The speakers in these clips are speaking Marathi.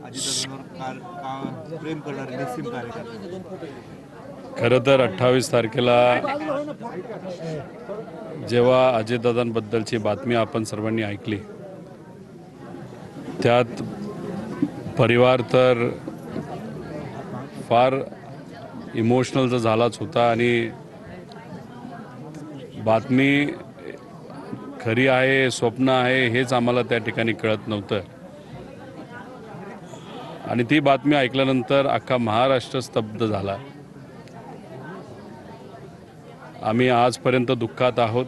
अजितदादांवर का प्रेम करणारे निस्सीम कार्यकर्ते? खरं तर 28 तारखेला जेव्हा अजितदादांबद्दलची बातमी आपण सर्वांनी ऐकली, त्यात परिवार तर फार इमोशनल तर झालाच होता आणि बातमी खरी आहे स्वप्न आहे हेच आम्हाला त्या ठिकाणी कळत नव्हतं. आणि ती बातमी ऐकल्यानंतर अख्खा महाराष्ट्र स्तब्ध झाला. आम्ही आजपर्यंत दुःखात आहोत.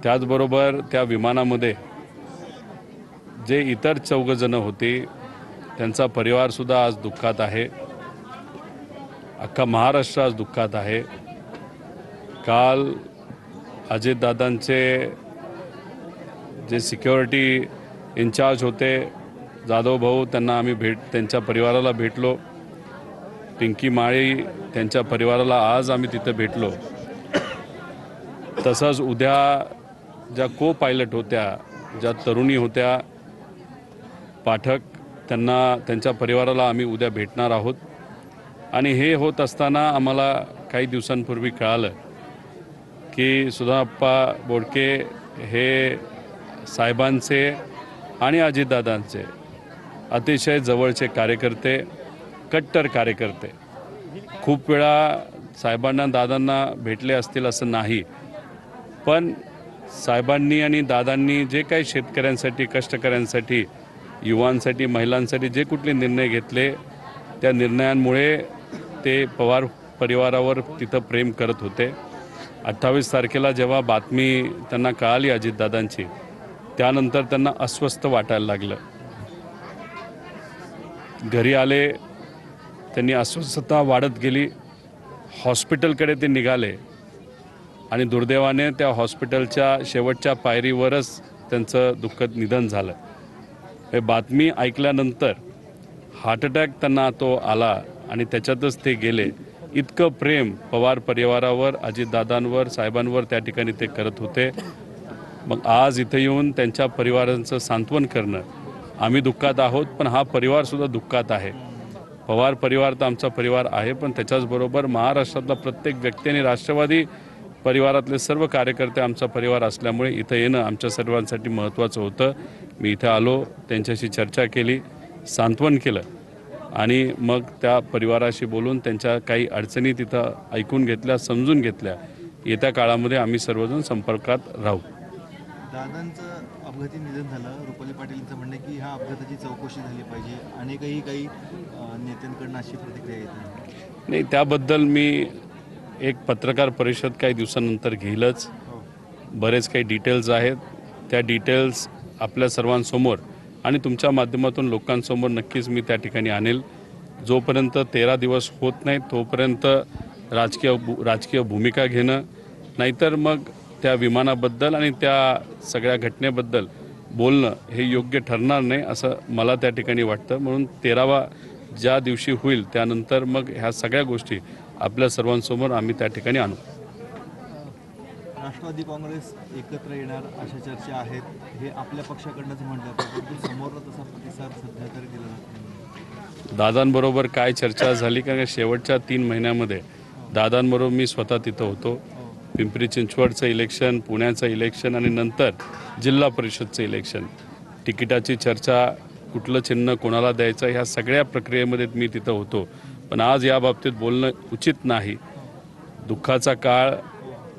त्याचबरोबर त्या विमानामध्ये जे इतर 4 जण होते त्यांचा परिवारसुद्धा आज दुःखात आहे. अख्खा महाराष्ट्र आज दुःखात आहे. काल अजितदादांचे जे सिक्युरिटी इन्चार्ज होते जाधव भाऊ, त्यांना आम्ही त्यांच्या परिवाराला भेटलो. पिंकी माळी त्यांच्या परिवाराला आज आम्ही तिथे भेटलो. तसंच उद्या ज्या को पायलट होत्या, ज्या तरुणी होत्या पाठक, त्यांच्या परिवाराला आम्ही उद्या भेटणार आहोत. आणि हे होत असताना आम्हाला काही दिवसांपूर्वी कळालं की सुधाप्पा बोडके हे साहेबांचे आणि अजितदादांचे अतिशय जवळचे कार्यकर्ते, कट्टर कार्यकर्ते. खूप वेळा साहेबांना दादांना भेटले असतील असं नाही, पण साहेबांनी आणि दादांनी जे काही शेतकऱ्यांसाठी, कष्टकऱ्यांसाठी, युवांसाठी, महिलांसाठी जे कुठले निर्णय घेतले, त्या निर्णयांमुळे ते पवार परिवारावर तिथं प्रेम करत होते. 28 तारखेला जेव्हा बातमी त्यांना कळाली अजितदादांची, त्यानंतर त्यांना अस्वस्थ वाटायला लागलं. घरी आले, त्यांनी अस्वस्थता वाढत गेली. हॉस्पिटलकडे ते निघाले आणि दुर्दैवाने त्या हॉस्पिटलच्या शेवटच्या पायरीवरच त्यांचं दुःखद निधन झालं. हे बातमी ऐकल्यानंतर हार्ट अटॅक त्यांना तो आला आणि त्याच्यातच ते गेले. इतकं प्रेम पवार परिवारावर, अजितदादांवर, साहेबांवर त्या ठिकाणी ते करत होते. मग आज इथे येऊन त्यांच्या परिवारांचं सांत्वन करणं, आम्ही दुःखात आहोत पण हा परिवारसुद्धा दुःखात आहे. पवार परिवार तर आमचा परिवार आहे, पण त्याच्याचबरोबर महाराष्ट्रातला प्रत्येक व्यक्ती आणि राष्ट्रवादी परिवारातले सर्व कार्यकर्ते आमचा परिवार असल्यामुळे इथं येणं आमच्या सर्वांसाठी महत्त्वाचं होतं. मी इथं आलो, त्यांच्याशी चर्चा केली, सांत्वन केलं आणि मग त्या परिवाराशी बोलून त्यांच्या काही अडचणी तिथं ऐकून घेतल्या, समजून घेतल्या. येत्या काळामध्ये आम्ही सर्वजण संपर्कात राहू. दादांचं अपघाती निधन झालं. रुपाली पाटीलचं म्हणणं आहे की ह्या अपघाताची चौकशी झाली पाहिजे. अनेकही काही नेत्यांकडून अशी प्रतिक्रिया येते. नाही, त्याबद्दल मी एक पत्रकार परिषद काही दिवसानंतर घेईलच. बरेच काही डिटेल्स आहेत. त्या डिटेल्स आपल्या सर्वांसमोर आणि तुमच्या माध्यमातून लोकांसमोर नक्कीच मी त्या ठिकाणी आणेल. जोपर्यंत 13 दिवस होत नाही तोपर्यंत राजकीय भूमिका घेणं, नाहीतर मग त्या विमानाबद्दल आणि त्या सगळ्या घटनेबद्दल बोलणं हे योग्य ठरणार नाही असं मला त्या ठिकाणी वाटतं. म्हणून 13वा ज्या दिवशी होईल त्यानंतर मग ह्या सगळ्या गोष्टी आपल्या सर्वांसमोर आम्ही त्या ठिकाणी आणू. राष्ट्रवादी काँग्रेस एकत्र येणार अशा चर्चा आहेत. हे आपल्या पक्षाकडनंच म्हटलं परंतु समोरला तसा प्रतिसाद सध्या तरी दिला नाही. दादांबरोबर काय चर्चा झाली, कारण शेवटच्या 3 महिन्यामध्ये दादांबरोबर मी स्वतः तिथं होतो. पिंपरी चिंचवडचं इलेक्शन, पुण्याचं इलेक्शन आणि नंतर जिल्हा परिषदचं इलेक्शन, तिकिटाची चर्चा, कुठलं चिन्ह कोणाला द्यायचं, ह्या सगळ्या प्रक्रियेमध्ये मी तिथं होतो. पण आज या बाबतीत बोलणं उचित नाही. दुःखाचा काळ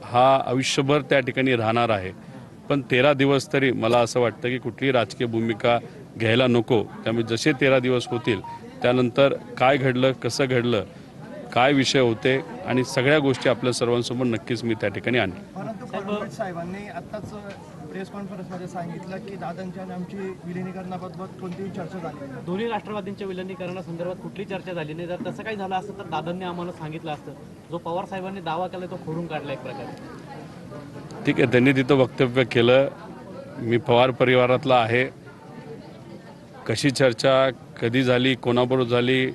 हा आयुष्यभर त्या ठिकाणी राहणार आहे. पण 13 दिवस तरी मला असं वाटतं की कुठलीही राजकीय भूमिका घ्यायला नको. त्यामुळे जसे 13 दिवस होतील त्यानंतर काय घडलं, कसं घडलं, काय विषय होते आणि सगळ्या गोष्टी आपल्या सर्वांसमोर नक्कीच मी त्या ठिकाणी आणेन. परंतु फडणवीस साहेबांनी आत्ताच प्रेस कॉन्फरन्समध्ये सांगितलं की दादांच्या आणि आमची विलिनीकरणाबाबत कोणतीही चर्चा झाली नाही. दोन्ही राष्ट्रवादींच्या विलिनीकरणासंदर्भात कुठली चर्चा झाली नाही. जर तसं काही झालं असतं तर दादांनी आम्हाला सांगितलं असतं. जो पवार साहेबांनी दावा केला तो खोडून काढला एक प्रकारे. ठीक आहे, त्यांनी तिथं वक्तव्य केलं. मी पवार परिवारातला आहे. कशी चर्चा कधी झाली, कोणाबरोबर झाली,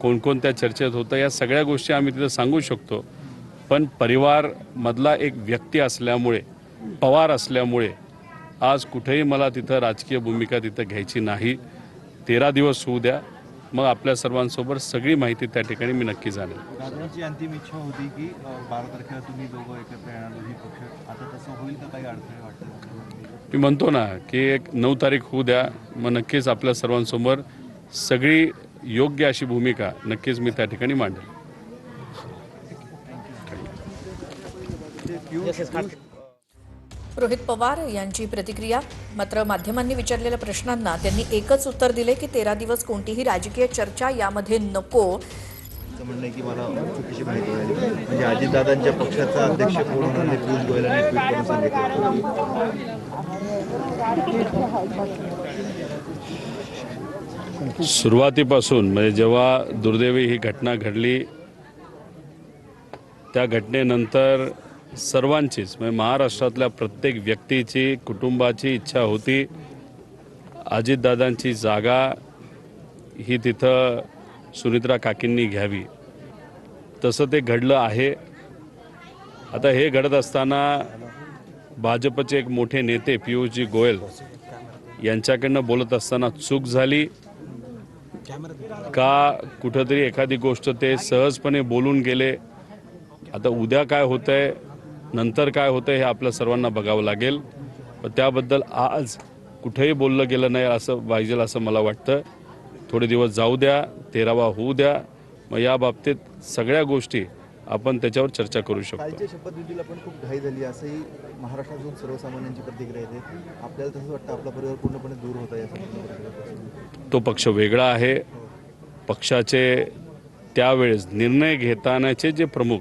कोणकोणत्या चर्चेत होतं, या सगळ्या गोष्टी आम्ही तिथं सांगू शकतो. पण परिवारमधला एक व्यक्ती असल्यामुळे, पवार असल्यामुळे आज कुठेही मला तिथं राजकीय भूमिका तिथं घ्यायची नाही. 13 दिवस होऊ द्या, मग आपल्या सर्वांसोबत सगळी माहिती त्या ठिकाणी मी नक्की जाणेल. दादांची अंतिम इच्छा होती की 12 तारखेला तुम्ही दोघं एकत्र येणार दोन्ही पक्ष. आता तसं होईल का, काही अडथळे वाटतात? मी म्हणतो ना की एक 9 तारीख होऊ द्या, मग नक्कीच आपल्या सर्वांसमोर सगळी योग्य अशी भूमिका नक्कीच मी त्या ठिकाणी मांडेल. रोहित पवार यांची प्रतिक्रिया. मात्र माध्यमांनी विचारलेल्या प्रश्नांना त्यांनी एकच उत्तर दिले की 13 दिवस कोणतीही राजकीय चर्चा यामध्ये नको. असं म्हणणं आहे की मला चुकीची माहिती मिळाली. म्हणजे अजितदादांच्या पक्षाचा अध्यक्ष कोण होणार हे पियुष गोयलांनी ट्विट करून सांगितलं. सुरुवातीपासून म्हणजे जेव्हा दुर्दैवी ही घटना घडली त्या घटनेनंतर सर्वांचीच म्हणजे महाराष्ट्रातल्या प्रत्येक व्यक्तीची कुटुंबाची इच्छा होती अजितदादांची जागा ही तिथं सुनित्रा काकींनी घ्यावी. तसं ते घडलं आहे. आता हे घडत असताना भाजपचे एक मोठे नेते पियुषजी गोयल यांच्याकडनं बोलत असताना चूक झाली का, कुठंतरी एखादी गोष्ट ते सहजपणे बोलून गेले. आता उद्या काय होतंय, नंतर काय होतंय हे आपल्या सर्वांना बघावं लागेल. पण त्याबद्दल आज कुठेही बोललं गेलं नाही असं पाहिजे असं मला वाटतं. थोडे दिवस जाऊ द्या, 13वा होऊ द्या, मग या बाबतीत सगळ्या गोष्टी आपण त्याच्यावर चर्चा करू शकतो. कालच्या शपथविधीला पण खूप घाई झाली असंही महाराष्ट्रातून सर्वसामान्यांची प्रतिक्रिया येते. आपल्याला तसं वाटतं आपला परिवार पूर्णपणे दूर होत आहे यासाठी? तो पक्ष वेगळा आहे. पक्षाचे त्यावेळेस निर्णय घेतानाचे जे प्रमुख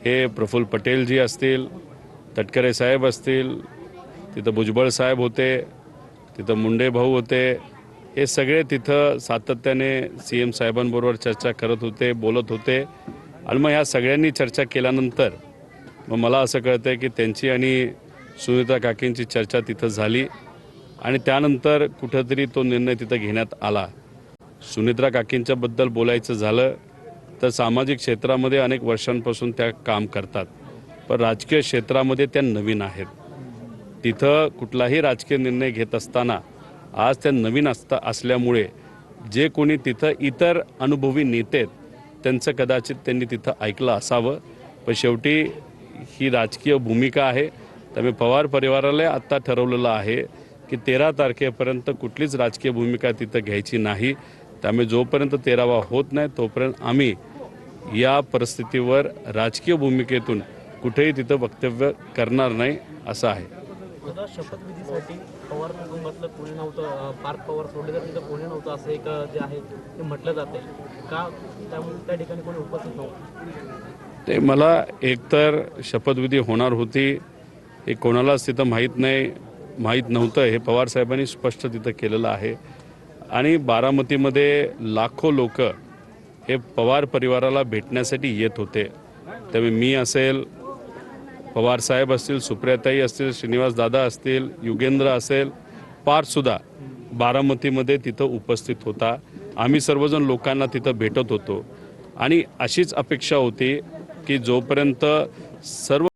हे प्रफुल्ल पटेलजी असतील, तटकरे साहेब असतील, तिथं भुजबळ साहेब होते, तिथं मुंडे भाऊ होते, हे सगळे तिथं सातत्याने CM साहेबांबरोबर चर्चा करत होते, बोलत होते. आणि मग ह्या सगळ्यांनी चर्चा केल्यानंतर मग मला असं कळतं आहे की त्यांची आणि सुनीता काकींची चर्चा तिथं झाली आणि त्यानंतर कुठंतरी तो निर्णय तिथं घेण्यात आला. सुनित्रा काकींच्याबद्दल बोलायचं झालं तर सामाजिक क्षेत्रामध्ये अनेक वर्षांपासून त्या काम करतात, पण राजकीय क्षेत्रामध्ये त्या नवीन आहेत. तिथं कुठलाही राजकीय निर्णय घेत असताना आज त्या नवीन असल्यामुळे जे कोणी तिथं इतर अनुभवी नेते आहेत त्यांचं कदाचित त्यांनी तिथं ऐकलं असावं. पण शेवटी ही राजकीय भूमिका आहे. त्यामुळे पवार परिवाराला आत्ता ठरवलेलं आहे की 13 तारखेपर्यंत कुठलीच राजकीय भूमिका तिथं घ्यायची नाही. त्यामुळे जोपर्यंत 13वा होत नाही तोपर्यंत आम्ही या परिस्थितीवर राजकीय भूमिकेतून कुठेही तिथं वक्तव्य करणार नाही असं आहे. शपथविधीसाठी पवार कुटुंबातलं कोणी नव्हतं, पार्थ पवार सोडले तर तिथं कोणी नव्हतं असं एक जे आहे ते म्हटलं जाते का, त्यामुळे त्या ठिकाणी कोणी उपस्थित नव्हतं? ते मला एकतर शपथविधी होणार होती हे कोणालाच तिथं माहीत नव्हतं हे पवार साहेबांनी स्पष्ट तिथं केलेलं आहे. आणि बारामतीमध्ये लाखो लोक हे पवार परिवाराला भेटण्यासाठी येत होते. त्यामुळे मी असेल, पवार साहेब असतील, सुप्रियाताई असतील, श्रीनिवास दादा असतील, युगेंद्र असेल, पार्थसुद्धा बारामतीमध्ये तिथं उपस्थित होता. आम्ही सर्वजण लोकांना तिथं भेटत होतो आणि अशीच अपेक्षा होती की जोपर्यंत सर्व